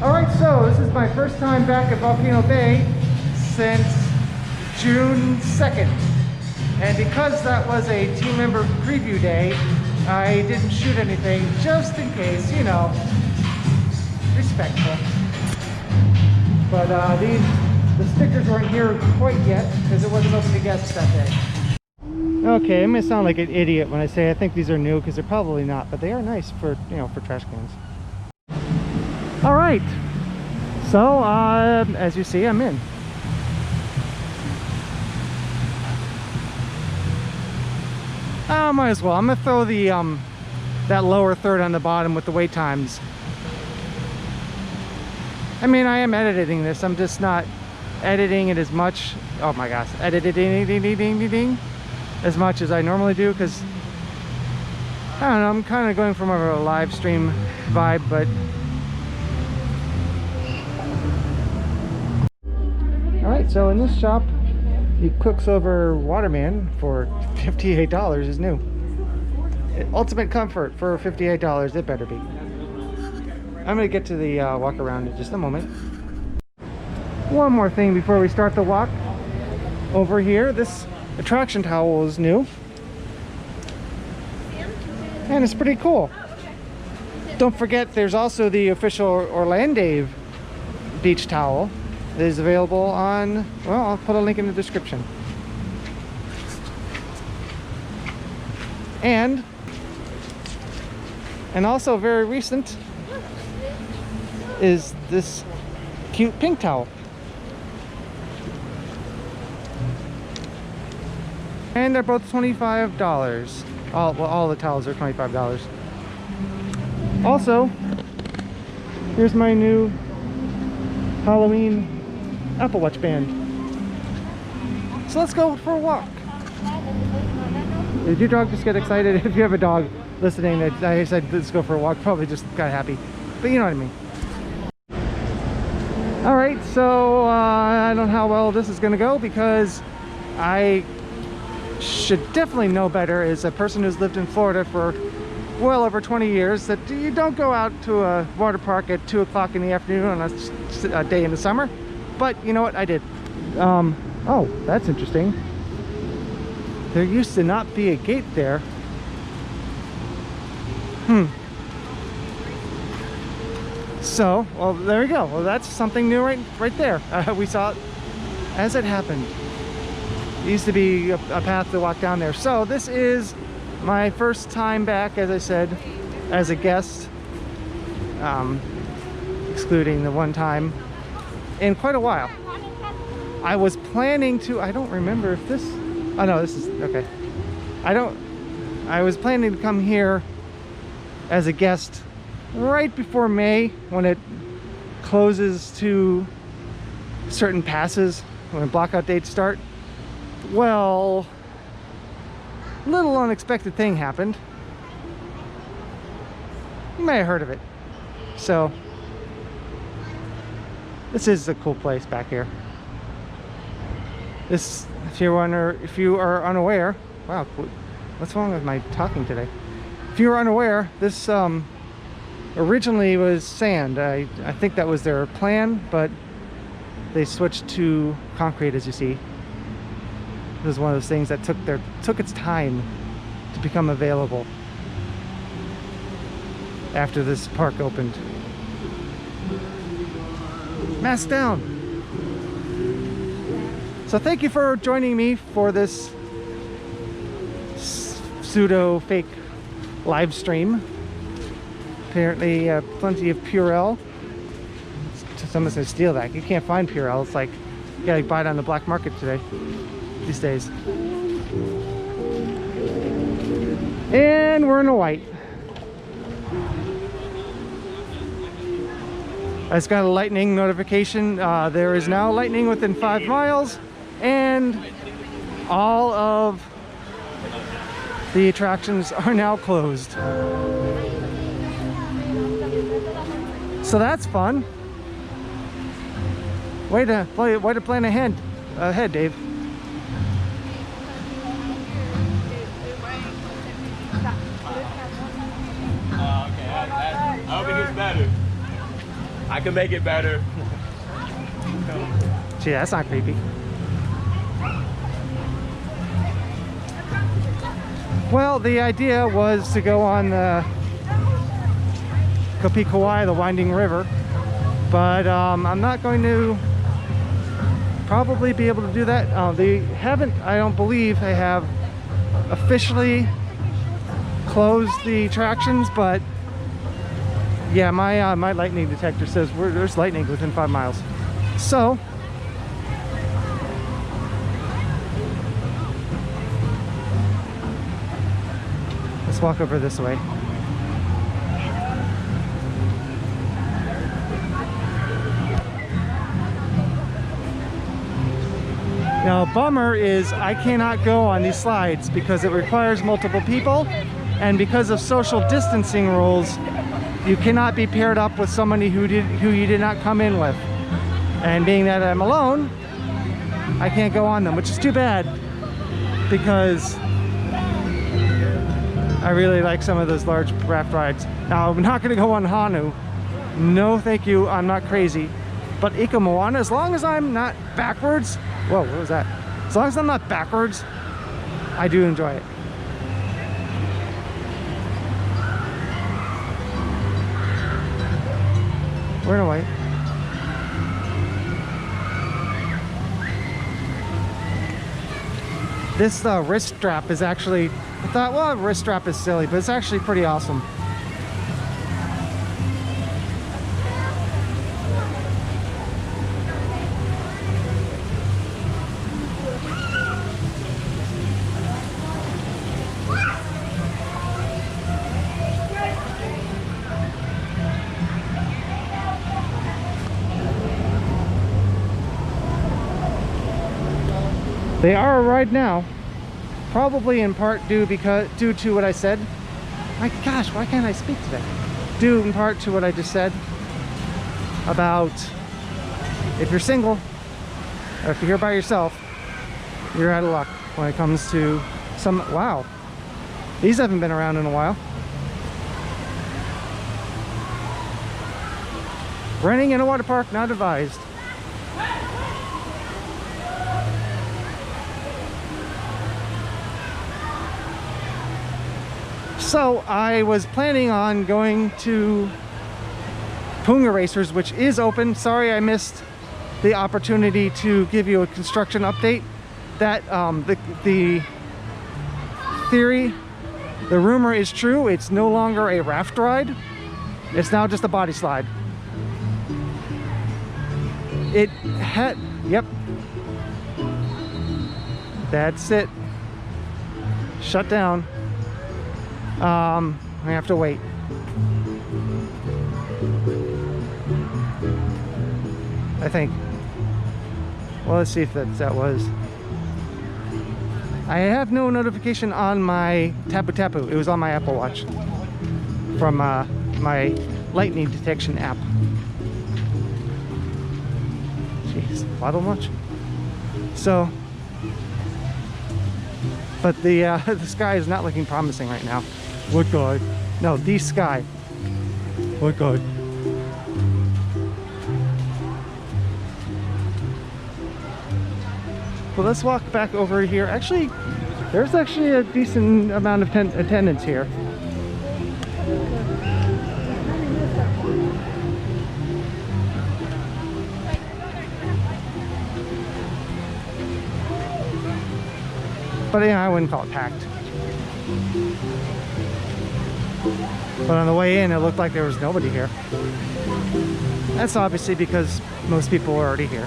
Alright, so this is my first time back at Volcano Bay since June 2nd. And because that was a team member preview day, I didn't shoot anything just in case, you know, respectful. But the stickers weren't here quite yet because it wasn't open to guests that day. Okay, I may sound like an idiot when I say I think these are new because they're probably not, but they are nice for, you know, for trash cans. All right, so as you see, I'm in. Might as well. I'm gonna throw the that lower third on the bottom with the wait times. I mean, I am editing this. I'm just not editing it as much. Oh my gosh, editing as much as I normally do because I don't know. I'm kind of going for more of a live stream vibe, but. Alright, so in this shop, the Quicksilver Waterman for $58 is new. Ultimate comfort for $58, it better be. I'm going to get to the walk around in just a moment. One more thing before we start the walk. Over here, this attraction towel is new. And it's pretty cool. Don't forget, there's also the official OrlanDave beach towel. It is available on, well, I'll put a link in the description. And also very recent is this cute pink towel. And they're both $25. All the towels are $25. Also, here's my new Halloween Apple Watch band. So let's go for a walk. Did your dog just get excited? If you have a dog listening that I said let's go for a walk, probably just got happy. But you know what I mean. Alright, so I don't know how well this is going to go because I should definitely know better as a person who's lived in Florida for well over 20 years that you don't go out to a water park at 2 o'clock in the afternoon on a day in the summer. But you know what? I did. Oh, that's interesting. There used to not be a gate there. So, well, there we go. Well, that's something new right there. We saw it as it happened. It used to be a path to walk down there. So this is my first time back, as I said, as a guest, excluding the one time, in quite a while. I was planning to, I don't remember if this, oh no, this is, okay. I was planning to come here as a guest right before May when it closes to certain passes, when blockout dates start. Well, a little unexpected thing happened. You may have heard of it. So, this is a cool place back here. This, if you are unaware, wow, what's wrong with my talking today? If you are unaware, this originally was sand. I think that was their plan, but they switched to concrete, as you see. It was one of those things that took its time to become available after this park opened. Mask down. So thank you for joining me for this pseudo fake live stream. Apparently plenty of Purell. Someone's gonna steal that. You can't find Purell. It's like you gotta buy it on the black market today, these days. And we're in a white. I just got a lightning notification. There is now lightning within 5 miles, and all of the attractions are now closed. So that's fun. Way to plan ahead, Dave. Okay, I hope it gets better. I can make it better. Gee, that's not creepy. Well, the idea was to go on the Kauai, the winding river, but I'm not going to probably be able to do that. They haven't, I don't believe they have officially closed the attractions, but yeah, my lightning detector says there's lightning within 5 miles. So let's walk over this way. Now, bummer is I cannot go on these slides because it requires multiple people, and because of social distancing rules, you cannot be paired up with somebody who you did not come in with. And being that I'm alone, I can't go on them, which is too bad because I really like some of those large raft rides. Now, I'm not going to go on Hanu. No, thank you. I'm not crazy. But Ika Moana, as long as I'm not backwards. Whoa, what was that? As long as I'm not backwards, I do enjoy it. We're gonna wait. This wrist strap is actually, I thought, well, a wrist strap is silly, but it's actually pretty awesome. They are a ride now, probably in part due to what I said. My gosh, why can't I speak today? Due in part to what I just said about if you're single or if you're here by yourself, you're out of luck when it comes to some. Wow, these haven't been around in a while. Renting in a water park not advised. So I was planning on going to Punga Racers, which is open. Sorry I missed the opportunity to give you a construction update. That the theory, the rumor is true. It's no longer a raft ride. It's now just a body slide. It had, yep. That's it. Shut down. I have to wait. I think. Well, let's see if that was. I have no notification on my Tapu Tapu. It was on my Apple Watch from my lightning detection app. Jeez, bottle much? So, but the sky is not looking promising right now. What good? No, the sky. What good? Well, let's walk back over here. Actually, there's actually a decent amount of attendance here. But yeah, I wouldn't call it packed. But on the way in, it looked like there was nobody here. That's obviously because most people are already here.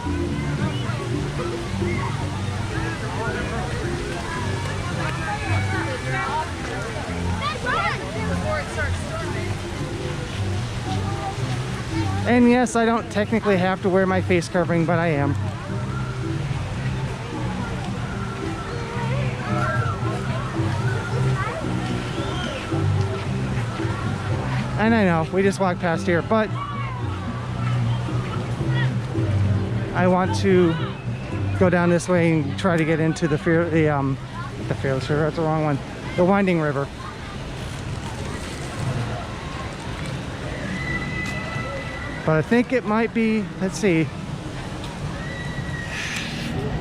And yes, I don't technically have to wear my face covering, but I am. And I know, we just walked past here, but I want to go down this way and try to get into the Fearless River, that's the wrong one. The Winding River. But I think it might be, let's see.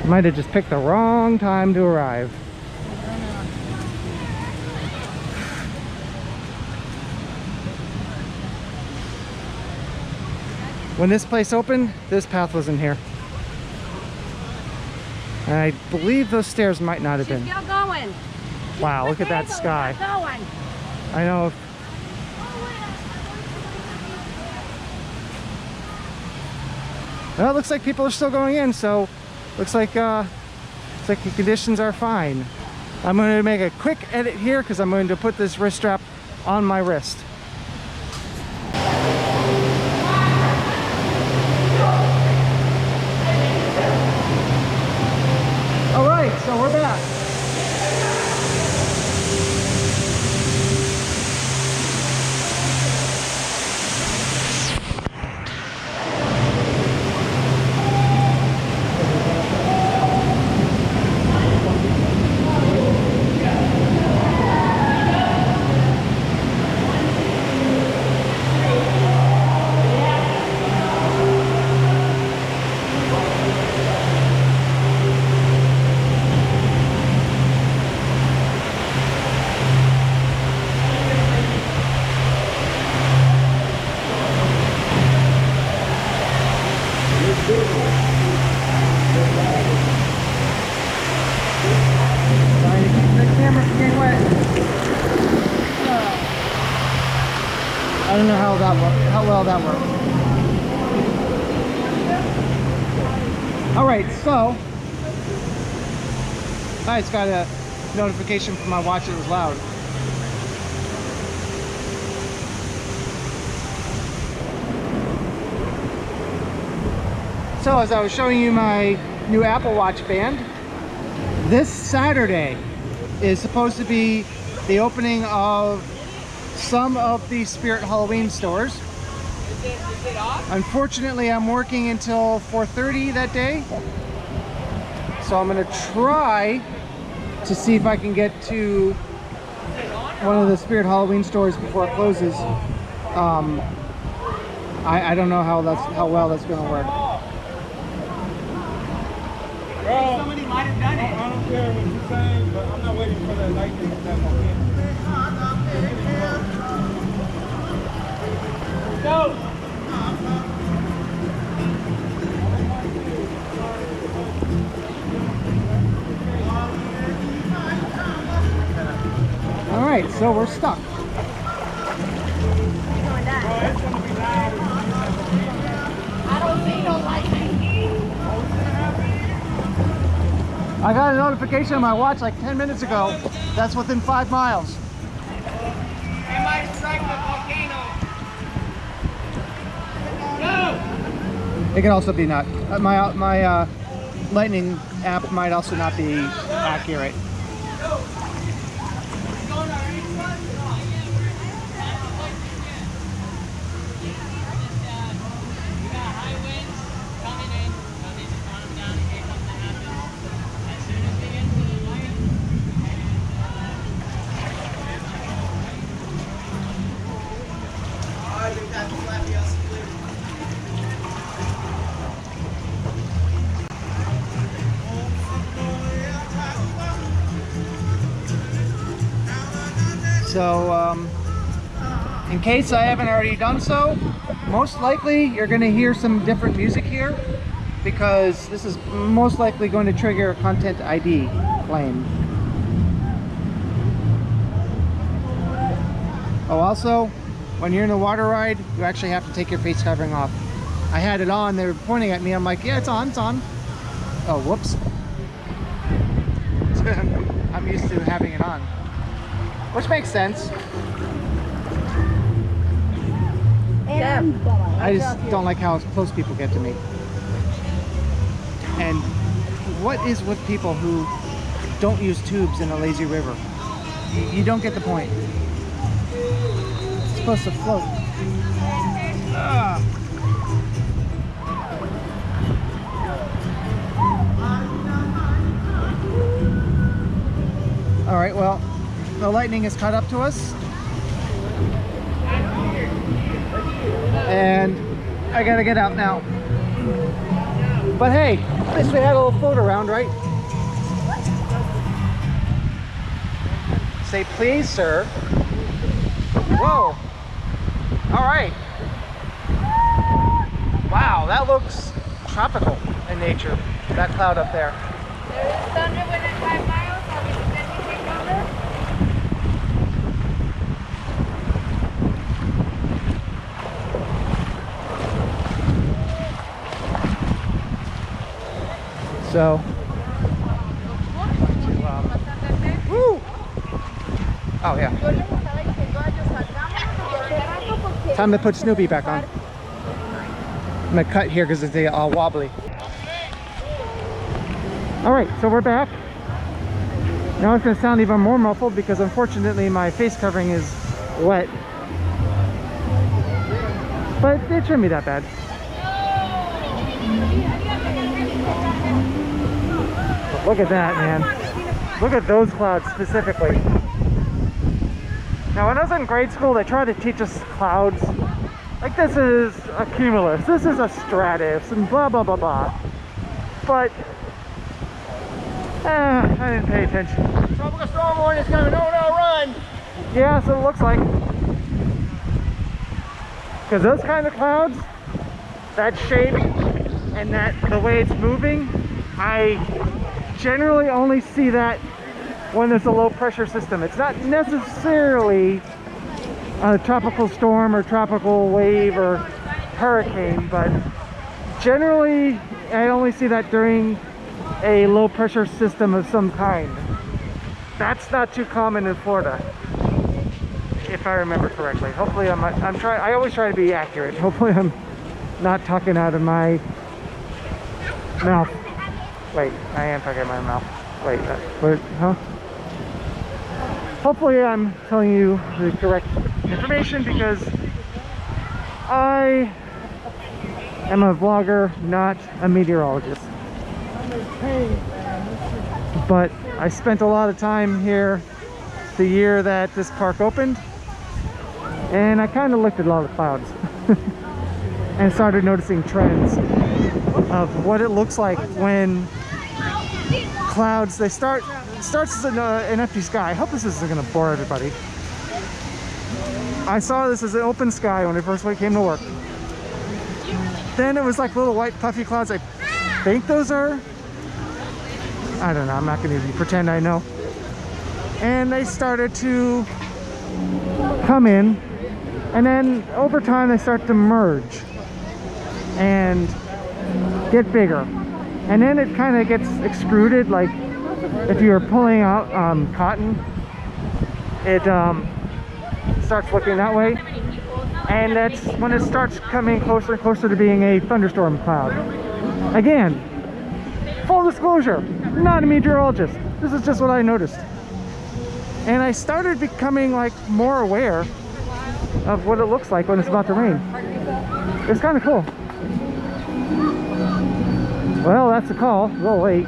Might have just picked the wrong time to arrive. When this place opened, this path wasn't here. And I believe those stairs might not have been. She's still going. Wow, look at that sky. Going. I know. Well, it looks like people are still going in, so looks like the conditions are fine. I'm going to make a quick edit here because I'm going to put this wrist strap on my wrist. All right, so we're back. I don't know how well that works. All right, so I just got a notification from my watch. It was loud. So as I was showing you my new Apple Watch band, this Saturday is supposed to be the opening of some of the Spirit Halloween stores. Unfortunately, I'm working until 4:30 that day, so I'm going to try to see if I can get to one of the Spirit Halloween stores before it closes. I don't know how well that's going to work. Somebody might have done it. I don't care what you're saying, but I'm not waiting for the lightning to come in. Go! All right, so we're stuck. I don't see no lightning. I got a notification on my watch like 10 minutes ago. That's within 5 miles. It might strike the volcano. Go! It can also be not. My lightning app might also not be accurate. So, in case I haven't already done so, most likely you're going to hear some different music here because this is most likely going to trigger a content ID claim. Oh, also, when you're in a water ride, you actually have to take your face covering off. I had it on, they were pointing at me, I'm like, yeah, it's on, it's on. Oh, whoops. I'm used to having it on. Which makes sense. I just don't like how close people get to me. And what is with people who don't use tubes in a lazy river? You don't get the point. It's supposed to float. All right, well, the lightning has caught up to us, and I gotta get out now. But hey, at least we had a little float around, right? Say please, sir. Whoa. All right. Wow, that looks tropical in nature. That cloud up there. There is thunder within 5 miles. Have you seen anything thunder? So, woo! Oh yeah. Time to put Snoopy back on. I'm gonna cut here because it's all wobbly. All right, so we're back. Now it's gonna sound even more muffled because unfortunately my face covering is wet. But it shouldn't be that bad. But look at that, man. Look at those clouds specifically. Now when I was in grade school, they tried to teach us clouds. Like this is a cumulus, this is a stratus, and blah, blah, blah, blah. But, I didn't pay attention. Tropical storm warning is coming. No, run! Yeah, so it looks like. Because those kind of clouds, that shape, and the way it's moving, I generally only see that when there's a low pressure system. It's not necessarily a tropical storm or tropical wave or hurricane, but generally I only see that during a low pressure system of some kind. That's not too common in Florida, if I remember correctly. Hopefully I always try to be accurate. Hopefully I'm not talking out of my mouth. Wait, I am talking out of my mouth. Wait, huh? Hopefully I'm telling you the correct information because I am a vlogger, not a meteorologist. But I spent a lot of time here the year that this park opened, and I kind of looked at a lot of clouds and started noticing trends of what it looks like when clouds, it starts as an empty sky. I hope this isn't going to bore everybody. I saw this as an open sky when I first came to work. Then it was like little white puffy clouds. I think those are, I don't know, I'm not going to even pretend I know. And they started to come in, and then over time they start to merge and get bigger. And then it kind of gets extruded, like if you're pulling out cotton, it starts looking that way. And that's when it starts coming closer and closer to being a thunderstorm cloud. Again, full disclosure, not a meteorologist. This is just what I noticed. And I started becoming like more aware of what it looks like when it's about to rain. It's kind of cool. Well, that's a call. We'll wait.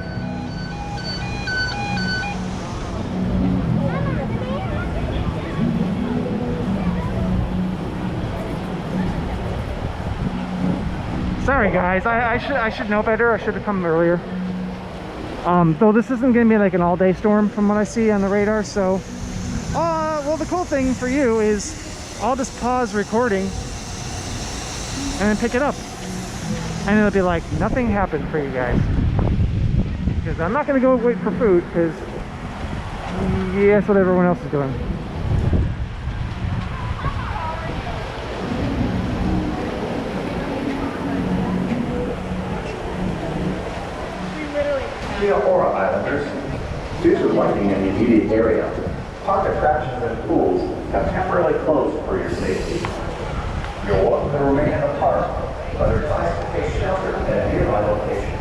Sorry guys, I should know better. I should have come earlier. Though this isn't going to be like an all-day storm from what I see on the radar, so well, the cool thing for you is I'll just pause recording and then pick it up, and it'll be like nothing happened for you guys, because I'm not going to go wait for food, because yeah, that's what everyone else is doing. Dear Aura Islanders, due to lightning in the immediate area, park attractions and pools have temporarily closed for your safety. You're welcome to remain in the park, but are advised to take shelter at a nearby location.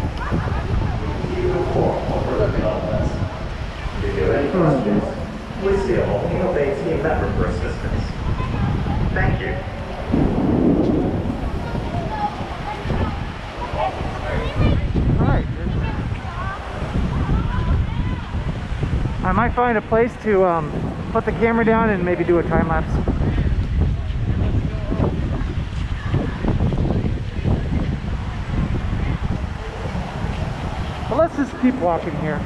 We keep you informed on further developments. If you have any questions, please see a Volcano Bay team member for assistance. Thank you. I might find a place to put the camera down and maybe do a time lapse. let's just keep walking here.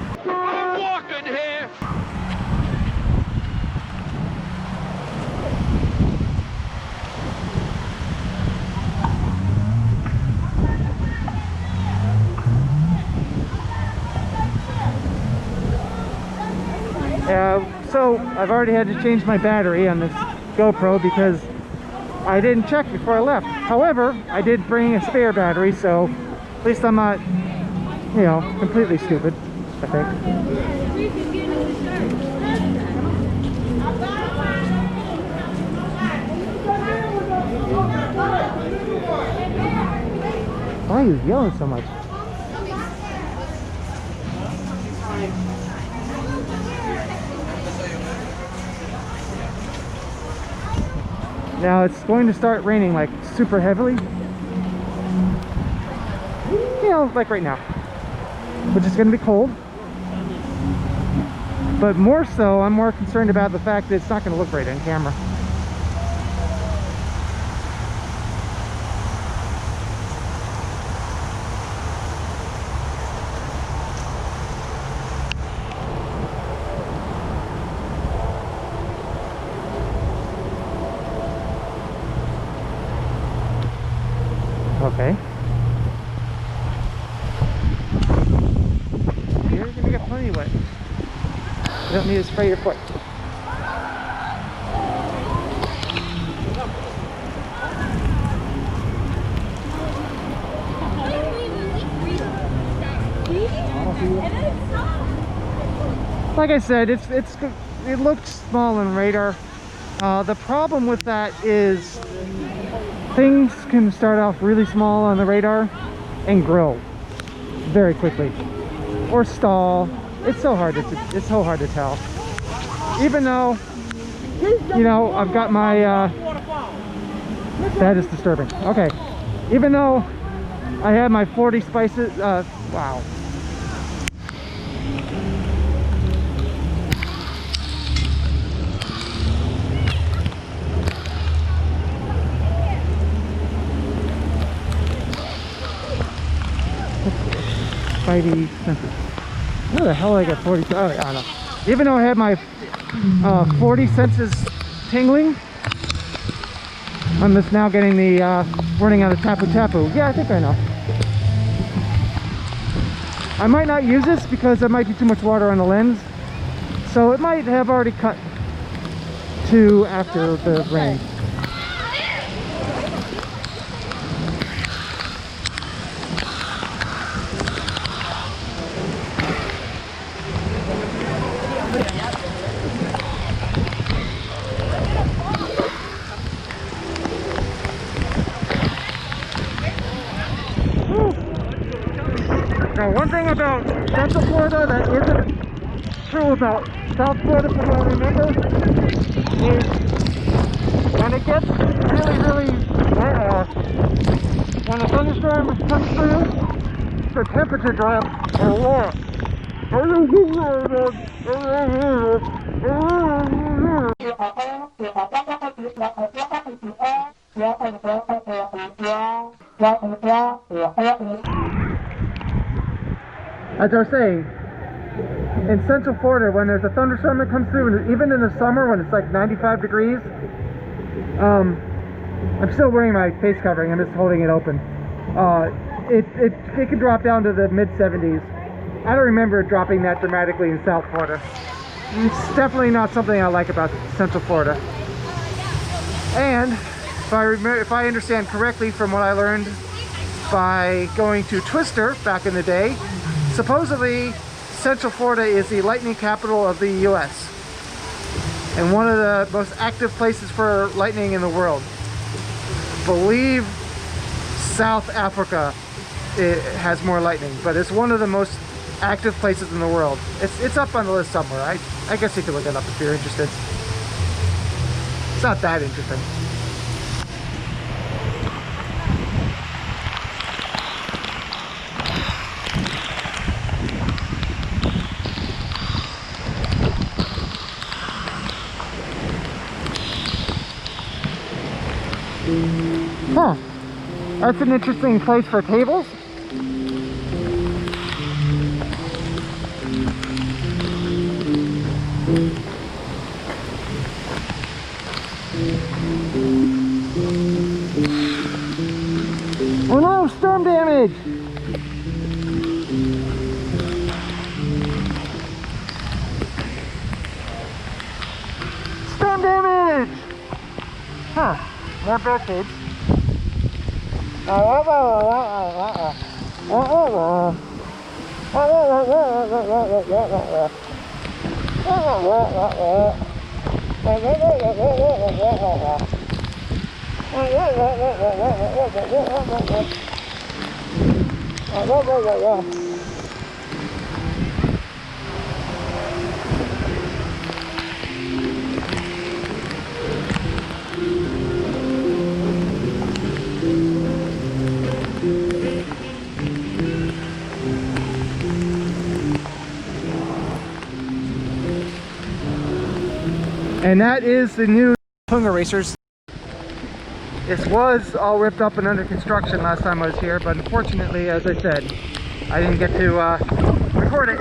So I've already had to change my battery on this GoPro because I didn't check before I left. However, I did bring a spare battery, so at least I'm not, you know, completely stupid, I think. Why are you yelling so much? Now it's going to start raining like super heavily. You know, like right now. Which is going to be cold. But more so, I'm more concerned about the fact that it's not going to look right on camera. Okay. You're gonna get plenty wet. You don't need to spray your foot. Like I said, it looks small on radar. The problem with that is things can start off really small on the radar and grow very quickly, or stall. It's so hard to tell. Even though, you know, I've got my that is disturbing. Okay, even though I have my 40 spices. Wow. Spidey senses. How the hell I got 40? Oh, I don't know. Even though I had my 40 senses tingling, I'm just now getting the running out of tapu tapu. Yeah, I think I know. I might not use this because there might be too much water on the lens, so it might have already cut to after the rain. Now, one thing about Central Florida that isn't true about South Florida, from what I remember, is when it gets really when a thunderstorm comes through, the temperature drops a lot. As I was saying, in Central Florida, when there's a thunderstorm that comes through, and even in the summer when it's like 95 degrees, I'm still wearing my face covering. I'm just holding it open. It can drop down to the mid 70s. I don't remember it dropping that dramatically in South Florida. It's definitely not something I like about Central Florida. And if I understand correctly from what I learned by going to Twister back in the day, supposedly Central Florida is the lightning capital of the US and one of the most active places for lightning in the world. Believe South Africa, it has more lightning, but it's one of the most active places in the world. It's up on the list somewhere. I guess you could look it up if you're interested. It's not that interesting. Huh. That's an interesting place for tables. Oh no, storm damage! Storm damage! Huh, more barricades. And that is the new Tunga Racers. This was all ripped up and under construction last time I was here, but unfortunately, as I said, I didn't get to record it.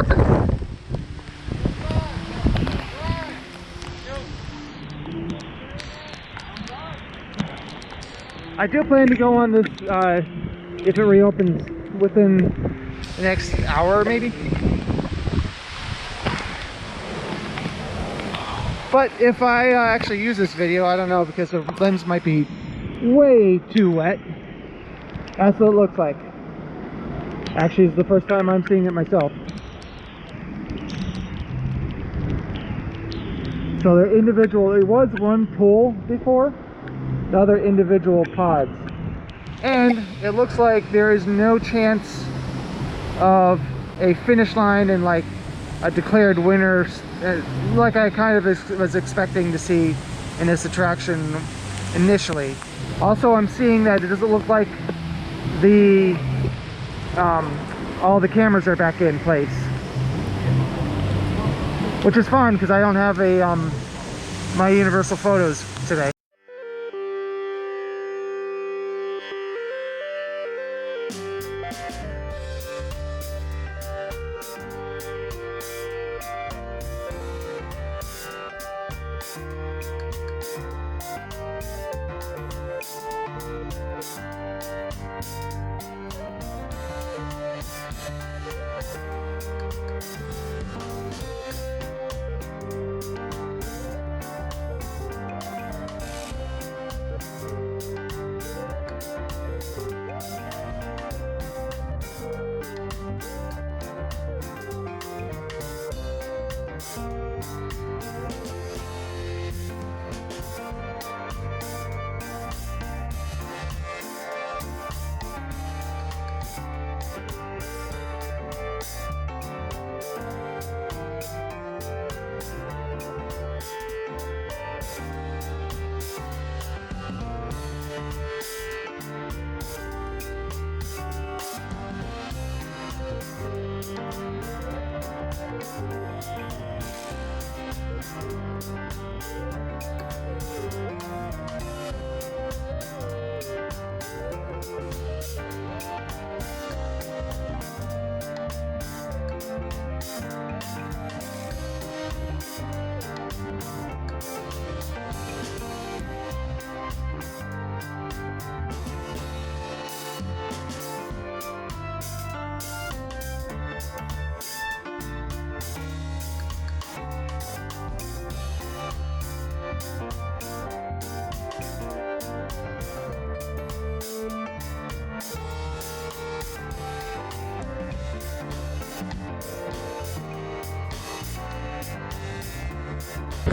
I do plan to go on this if it reopens within the next hour maybe. But if I actually use this video, I don't know, because the lens might be way too wet. That's what it looks like. Actually, it's the first time I'm seeing it myself. So they're individual. It was one pool before, the other individual pods. And it looks like there is no chance of a finish line and like a declared winner, like I kind of was expecting to see in this attraction initially. Also, I'm seeing that it doesn't look like the all the cameras are back in place, which is fun because I don't have a my Universal photos today.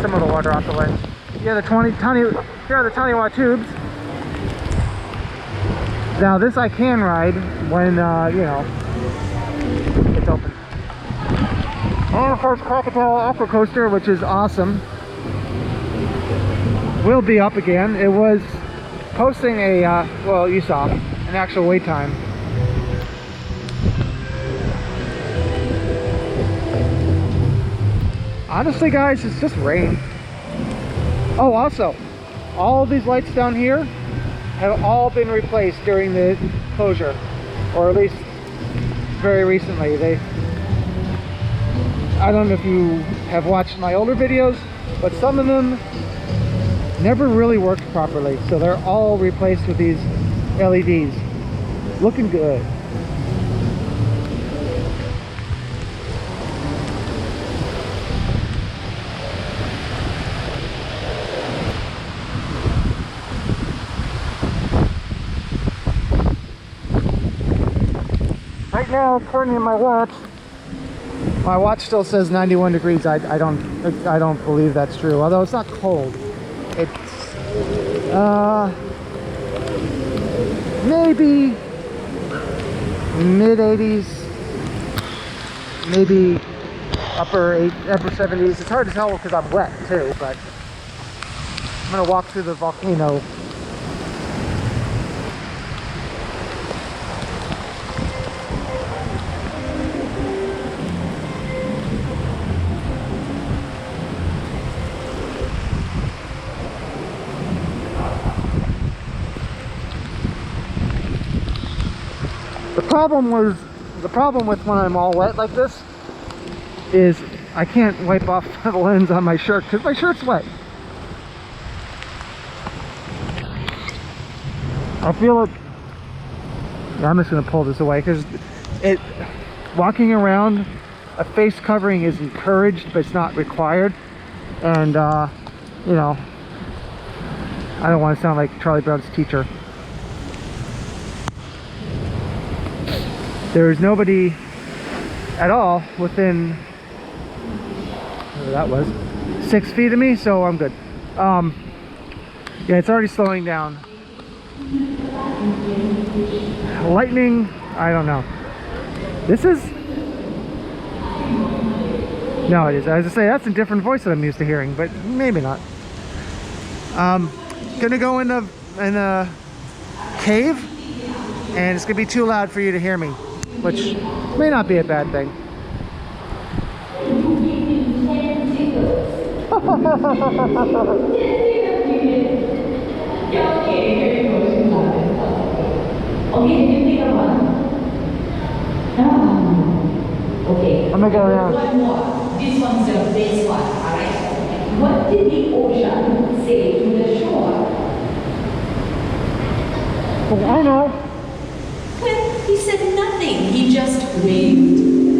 Some of the water off the lens. Yeah, here are the tiny watt tubes. Now this I can ride when you know, it's open. And of course, Crocodile Aqua Coaster, which is awesome, will be up again. It was posting a well, you saw an actual wait time. Honestly, guys, it's just rain. Oh, also, all of these lights down here have all been replaced during the closure, or at least very recently. I don't know if you have watched my older videos, but some of them never really worked properly. So they're all replaced with these LEDs. Looking good. Right now, according to my watch still says 91 degrees. I don't believe that's true. Although it's not cold. It's maybe mid 80s, maybe upper 70s. It's hard to tell because I'm wet too. But I'm gonna walk through the volcano. The problem with when I'm all wet like this is I can't wipe off the lens on my shirt because my shirt's wet. I feel it. Yeah, I'm just gonna pull this away because walking around, a face covering is encouraged but it's not required, and you know, I don't want to sound like Charlie Brown's teacher. There's nobody at all within, whatever that was, 6 feet of me, so I'm good. Yeah, it's already slowing down. Lightning, I don't know. This is, no, it is. As I say, that's a different voice that I'm used to hearing, but maybe not. Gonna go in a cave, and it's gonna be too loud for you to hear me, which may not be a bad thing. Okay. I'm gonna go around. One more. This one's the best one, alright? What did the ocean say to the shore? I know. Well, he said nothing. He just waved.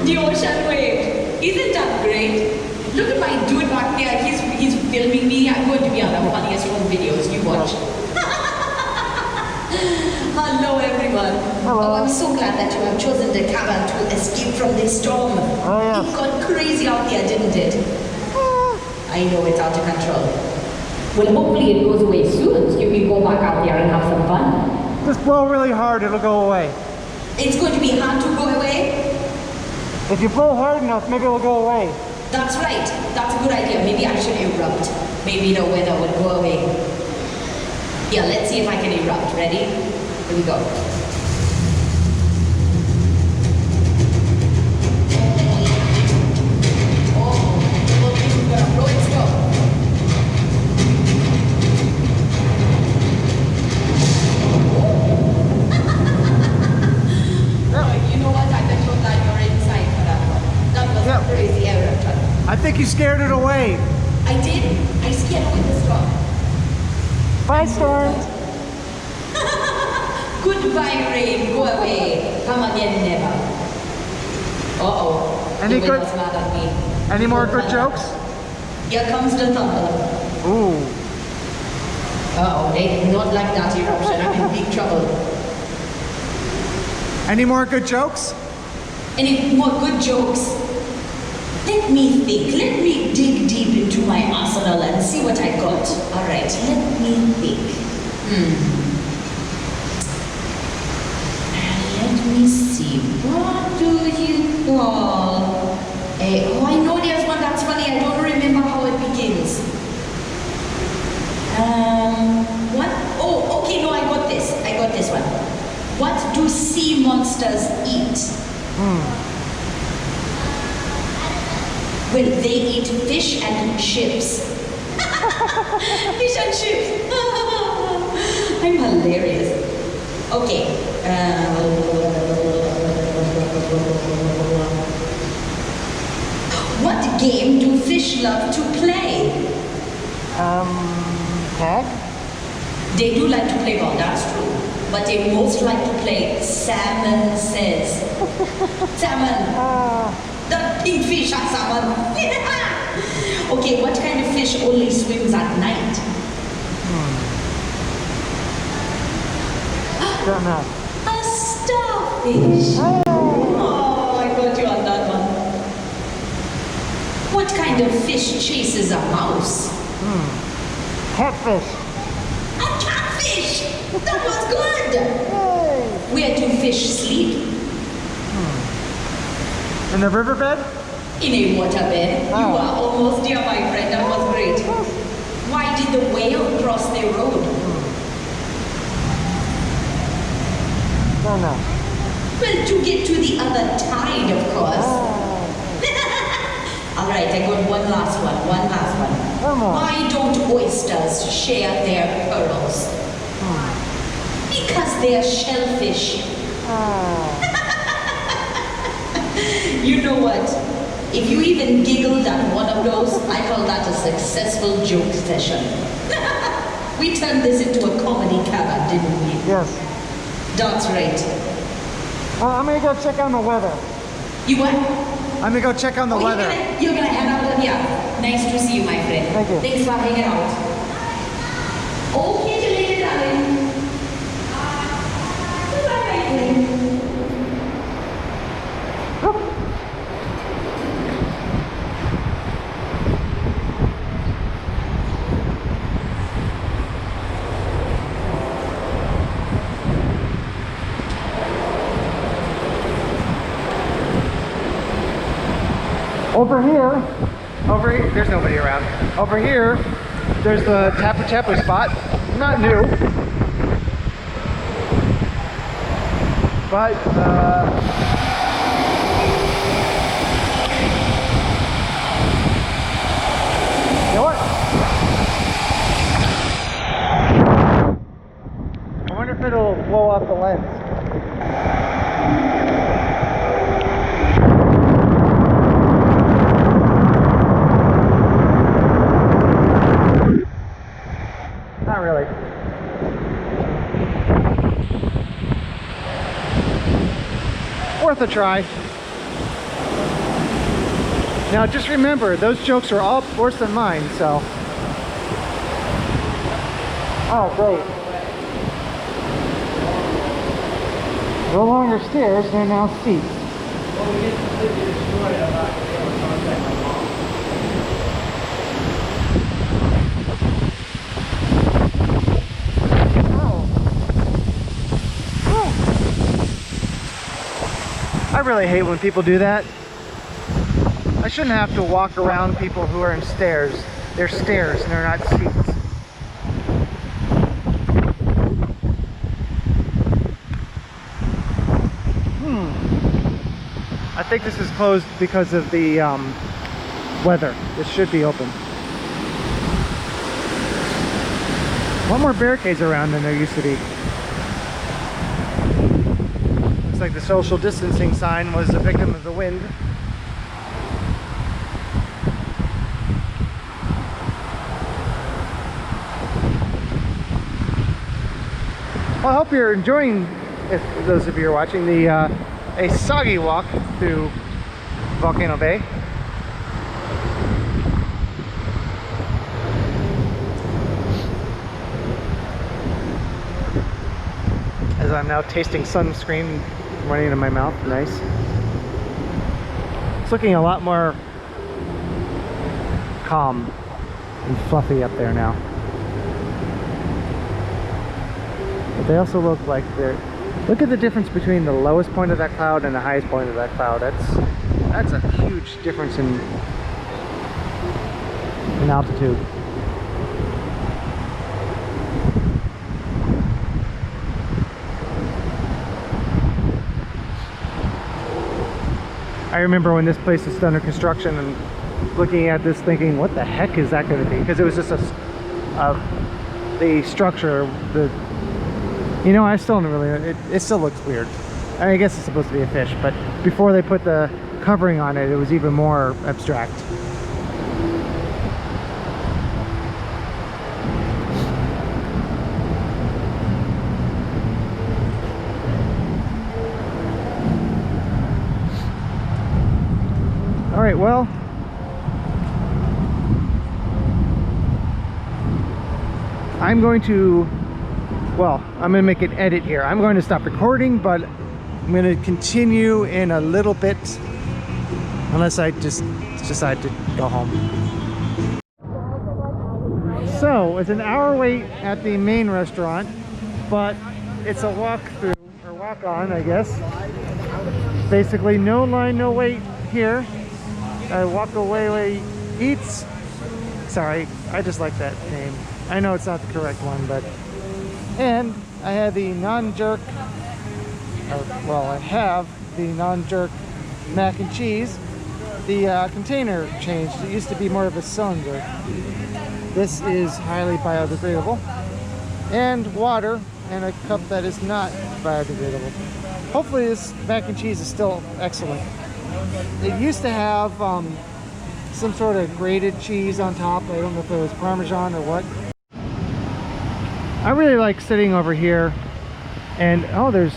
The ocean waved. Isn't that great? Look at my dude back there. He's filming me. I'm going to be on the funniest home videos. You watch. Hello, everyone. Hello. Oh, I'm so glad that you have chosen the cabin to escape from this storm. Oh, yeah. It got crazy out there, didn't it? I know it's out of control. Well, hopefully it goes away soon, so you can go back out there and have some fun. Just blow really hard, it'll go away. It's going to be hard to go away. If you blow hard enough, maybe it'll go away. That's right. That's a good idea. Maybe I should erupt. Maybe the weather would go away. Yeah, let's see if I can erupt. Ready? Here we go. Oh, it's gonna blow it slow. You know what? I bet you're glad you're inside for that one. That was a crazy eruption. I think you scared it away. I did. I scared away the storm. Bye, storm. Goodbye, rain. Go away. Come again, never. Uh-oh. Any The good- wind's mad at me. Any more good Thunder. jokes? Here comes the thunder. Ooh. Uh-oh. They did not like that eruption. I'm in big trouble. Any more good jokes? Any more good jokes? Let me think. Let me dig deep into my arsenal and see what I got. All right. Let me think. Let me see. What do you call a... Oh, I know there's one that's funny. I don't remember how it begins. What? Oh, okay. No, I got this. I got this one. What do sea monsters eat? Well, they eat fish and chips. Fish and chips. I'm hilarious. Okay. game do fish love to play? Tag? They do like to play ball, that's true. But they most like to play salmon says. Salmon. The pink fish are salmon. Okay, what kind of fish only swims at night? Don't know. A starfish. Oh, I got you on that one. What kind of fish chases a mouse? Catfish. A catfish! That was good! Where do fish sleep? In the riverbed? In a waterbed. You are almost there, my friend. That was great. Why did the whale cross the road? Don't know. Well, to get to the other tide, of course. All right, I got one last one. Come on. Why don't oysters share their pearls? Because they're shellfish. You know what? If you even giggled at one of those, I call that a successful joke session. We turned this into a comedy cabin, didn't we? Yes. That's right. I'm gonna go check on the weather. You what? I'm gonna go check on the weather. You're gonna hang out with me? Nice to see you, my friend. Thank you. Thanks for hanging out. Okay, till later, darling. Goodbye, my friend. Over here, there's nobody around. Over here, there's the Tapu Tapu spot. Not new. But, you know what? I wonder if it'll blow off the lens. Not really. Worth a try. Now just remember, those jokes are all worse than mine, so. Oh, great. No longer stairs, they're now seats. Well, we get completely destroyed. I'm not going to be able to contact my mom. I really hate when people do that. I shouldn't have to walk around people who are in stairs. They're stairs and they're not seats. I think this is closed because of the weather. This should be open. A lot more barricades around than there used to be. Looks like the social distancing sign was a victim of the wind. Well, I hope you're enjoying, if those of you are watching, a soggy walk through Volcano Bay. As I'm now tasting sunscreen running into my mouth. Nice. It's looking a lot more calm and fluffy up there now. But they also look like they're... Look at the difference between the lowest point of that cloud and the highest point of that cloud. That's a huge difference in altitude. I remember when this place was under construction and looking at this thinking, what the heck is that going to be? Because it was just the structure, you know, I still don't really, it still looks weird. I guess it's supposed to be a fish, but before they put the covering on it, it was even more abstract. All right, well, I'm going to make an edit here. I'm going to stop recording, but I'm going to continue in a little bit, unless I just decide to go home. So it's an hour wait at the main restaurant, but it's a walk-through, or walk-on, I guess. Basically, no line, no wait here. Walk Away Eats. Sorry, I just like that name. I know it's not the correct one, but... And I had the non-jerk, I have the non-jerk mac and cheese. The container changed. It used to be more of a cylinder. This is highly biodegradable. And water, and a cup that is not biodegradable. Hopefully this mac and cheese is still excellent. It used to have some sort of grated cheese on top. I don't know if it was Parmesan or what. I really like sitting over here, and oh, there's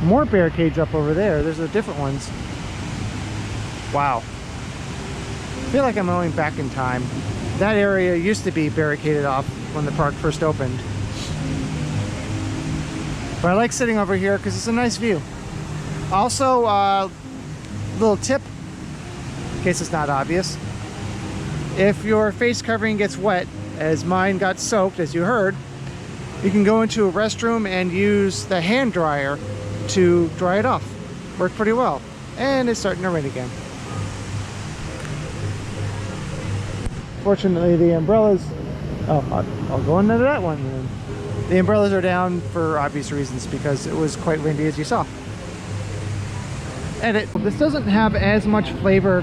more barricades up over there. There's the different ones. Wow. I feel like I'm going back in time. That area used to be barricaded off when the park first opened. But I like sitting over here because it's a nice view. Also, little tip, in case it's not obvious. If your face covering gets wet, as mine got soaked, as you heard, you can go into a restroom and use the hand dryer to dry it off. Worked pretty well. And it's starting to rain again. Fortunately, the umbrellas... Oh, I'll go into that one then. The umbrellas are down for obvious reasons because it was quite windy, as you saw. Edit. This doesn't have as much flavor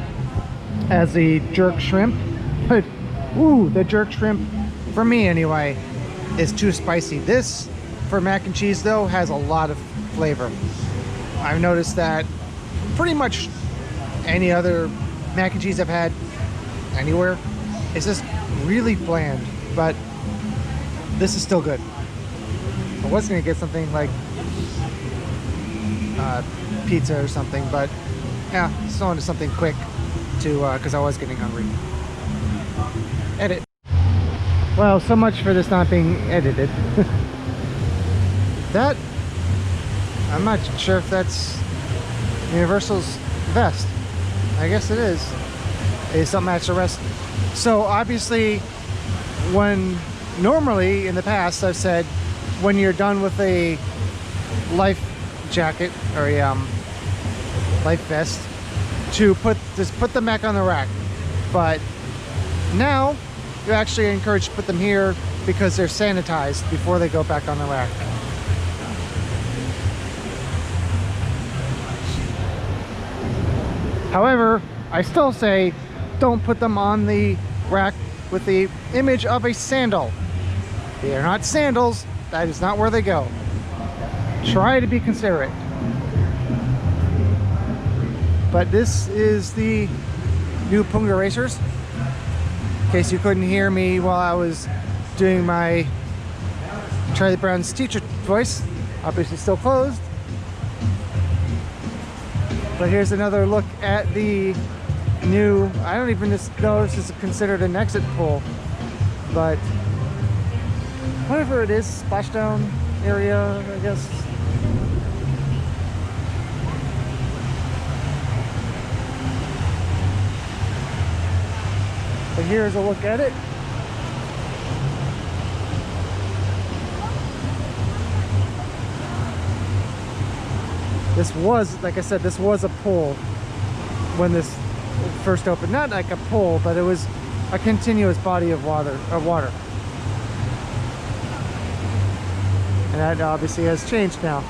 as the jerk shrimp, but ooh, the jerk shrimp, for me anyway, is too spicy. This, for mac and cheese though, has a lot of flavor. I've noticed that pretty much any other mac and cheese I've had anywhere is just really bland, but this is still good. I was gonna get something like pizza or something, but yeah, still into something quick to because I was getting hungry. Edit. Well, so much for this not being edited. That, I'm not sure if that's Universal's vest. I guess it is. It doesn't match the rest. So obviously, when normally in the past I've said when you're done with a life jacket or a life vest, to just put them back on the rack. But now you're actually encouraged to put them here because they're sanitized before they go back on the rack. However, I still say don't put them on the rack with the image of a sandal. They are not sandals. That is not where they go. Try to be considerate. But this is the new Punga Racers. In case you couldn't hear me while I was doing my Charlie Brown's teacher voice. Obviously still closed. But here's another look at the new, I don't even know if this is considered an exit pool, but whatever it is, splashdown area, I guess. But here's a look at it. This was, like I said, this was a pool when this first opened. Not like a pool, but it was a continuous body of water. And that obviously has changed now.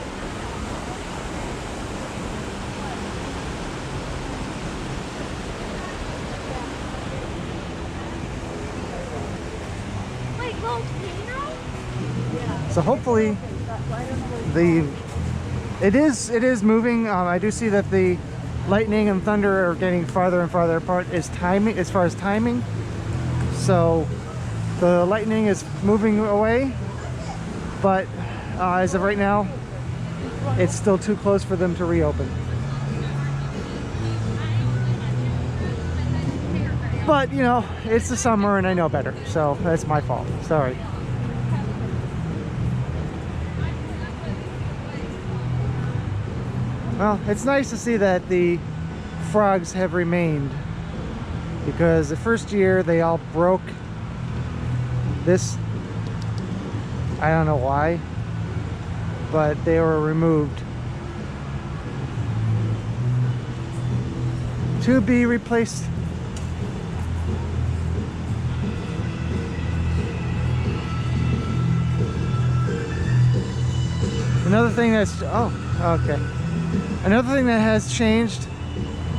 Wait, volcano? So hopefully it is moving. I do see that the lightning and thunder are getting farther and farther apart as far as timing. So the lightning is moving away, but as of right now, it's still too close for them to reopen. But, you know, it's the summer and I know better. So that's my fault. Sorry. Well, it's nice to see that the frogs have remained, because the first year they all broke this. I don't know why, but they were removed to be replaced. Another thing that's, oh, okay. Another thing that has changed,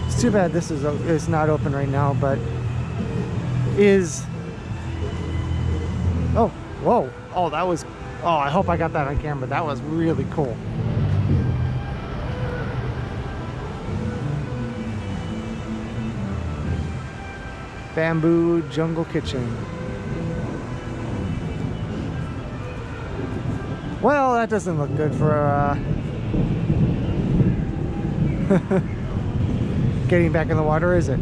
it's too bad this is not open right now, but is, oh, whoa, oh, that was, oh, I hope I got that on camera. That was really cool. Bamboo Jungle Kitchen. Well, that doesn't look good for getting back in the water, is it?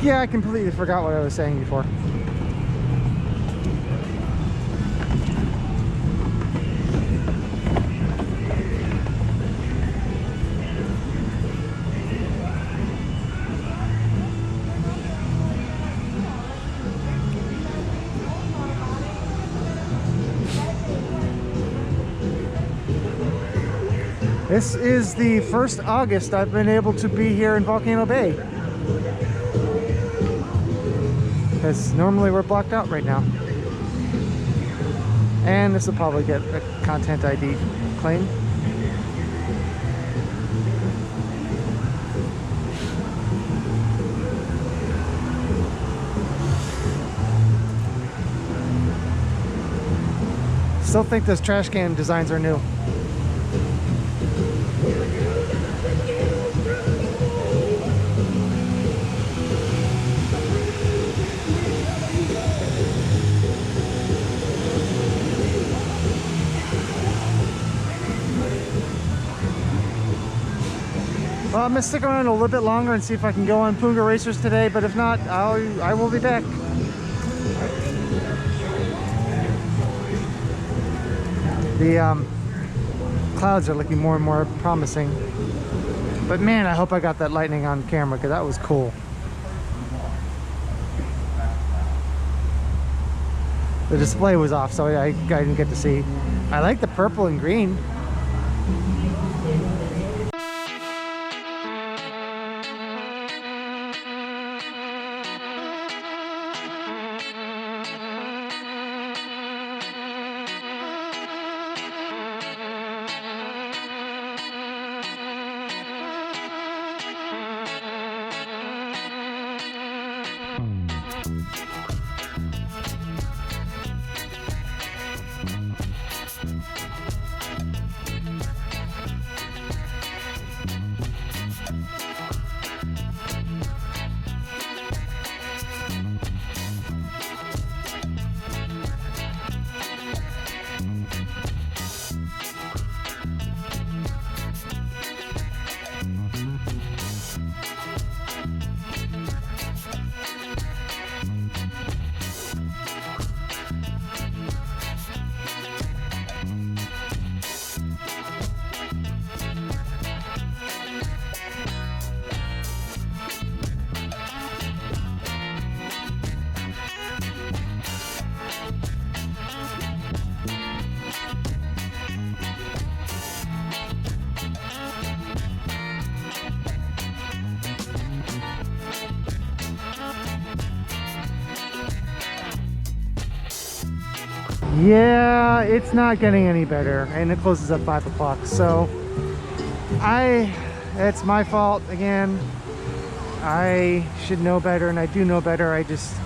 Yeah, I completely forgot what I was saying before. This is the first August I've been able to be here in Volcano Bay, because normally we're blocked out right now. And this will probably get a content ID claim. Still think those trash can designs are new. Well, I'm gonna stick around a little bit longer and see if I can go on Punga Racers today, but if not, I will be back. The clouds are looking more and more promising, but man, I hope I got that lightning on camera, because that was cool. The display was off, so I didn't get to see. I like the purple and green. Yeah, it's not getting any better, and it closes at 5 o'clock, so it's my fault again. I should know better, and I do know better. I just,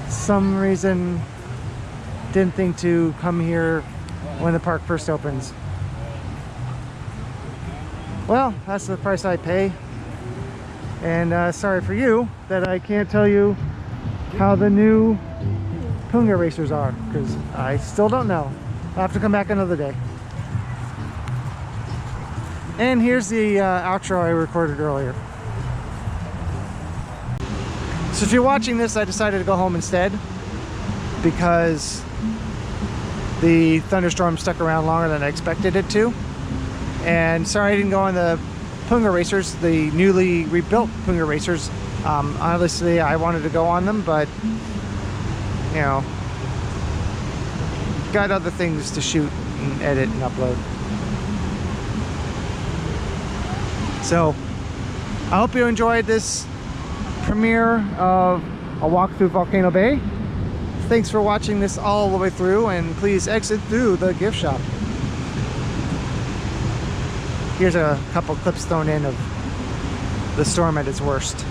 some reason, didn't think to come here when the park first opens. Well, that's the price I pay, and sorry for you that I can't tell you how the new Punga Racers are, because I still don't know. I'll have to come back another day. And here's the outro I recorded earlier. So if you're watching this, I decided to go home instead because the thunderstorm stuck around longer than I expected it to. And sorry I didn't go on the Punga racers, the newly rebuilt Punga racers. Honestly, I wanted to go on them, but you know, got other things to shoot and edit and upload. So I hope you enjoyed this premiere of a walk through Volcano Bay. Thanks for watching this all the way through, and please exit through the gift shop. Here's a couple clips thrown in of the storm at its worst.